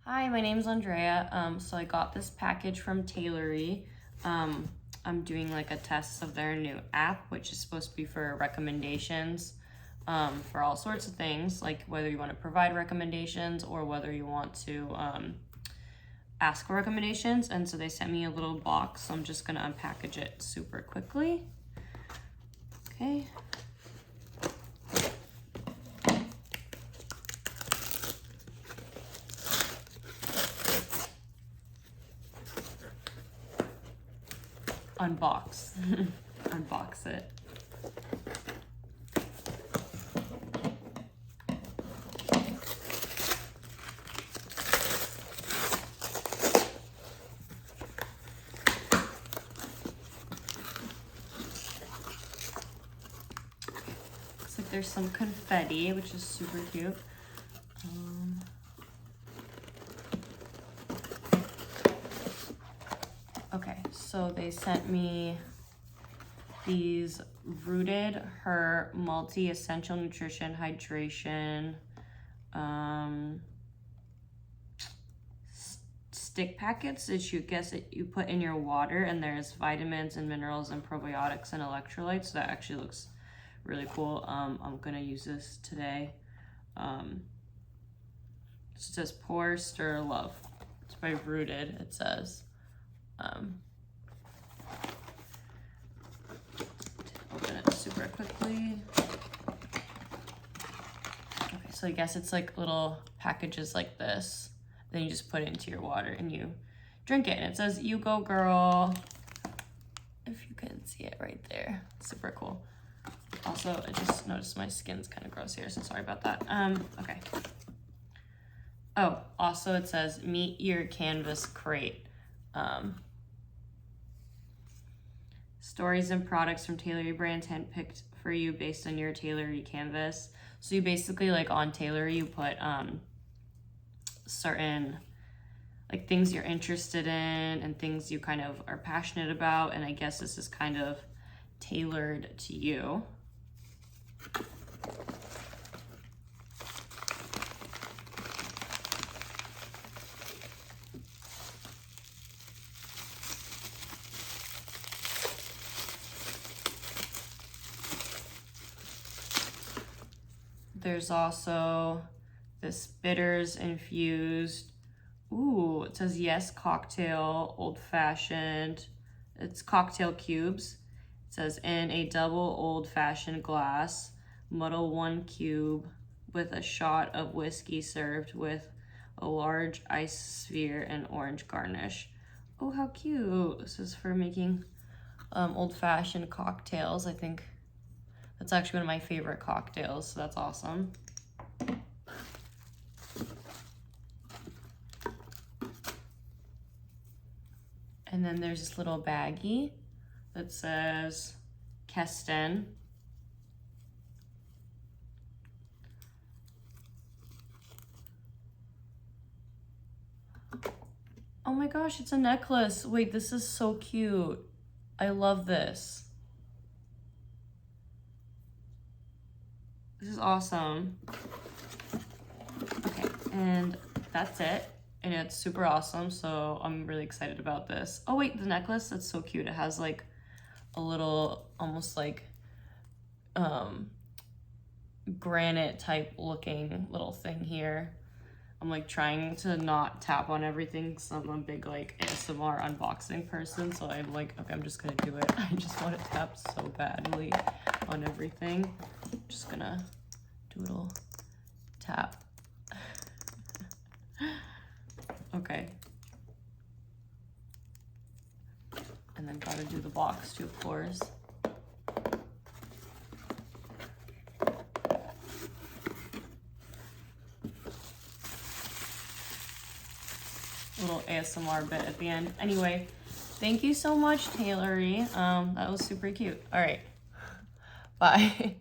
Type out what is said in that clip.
Hi, my name's Andrea. So I got this package from Tailorie. I'm doing like a test of their new app, which is supposed to be for recommendations for all sorts of things, like whether you want to provide recommendations or whether you want to ask for recommendations. And so they sent me a little box, so I'm just gonna unpackage it super quickly. Okay. Unbox. Unbox it. Looks like there's some confetti, which is super cute. Okay, so they sent me these Rooted Her Multi-Essential Nutrition Hydration stick packets that you put in your water, and there's vitamins and minerals and probiotics and electrolytes. So that actually looks really cool. I'm gonna use this today. It says Pour, Stir, Love. It's by Rooted, it says. Open it super quickly. Okay, so I guess it's like little packages like this. Then you just put it into your water and you drink it. And it says, "You go, girl." If you can see it right there. Super cool. Also, I just noticed my skin's kind of gross here, so sorry about that. Okay. Oh, also it says, "Meet your canvas crate." Stories and products from Tailorie brands handpicked for you based on your Tailorie canvas. So you basically, like on Tailorie, you put certain like things you're interested in and things you kind of are passionate about, and I guess this is kind of tailored to you. There's also this bitters infused, ooh, it says yes cocktail, old fashioned. It's cocktail cubes. It says in a double old fashioned glass, muddle 1 cube with a shot of whiskey served with a large ice sphere and orange garnish. Oh, how cute. This is for making old fashioned cocktails. I think that's actually one of my favorite cocktails, so that's awesome. And then there's this little baggie that says Keston. Oh my gosh, it's a necklace. Wait, this is so cute. I love this. This is awesome. Okay, and that's it. And it's super awesome, so I'm really excited about this. Oh wait, the necklace, that's so cute. It has like a little, almost like granite type looking little thing here. I'm like trying to not tap on everything because I'm a big like ASMR unboxing person, so I'm like, okay, I'm just gonna do it. I just want to tap so badly on everything. I'm just gonna do a little tap. Okay. And then gotta do the box too, of course. Little ASMR bit at the end. Anyway, thank you so much, Tailorie. That was super cute. All right, bye.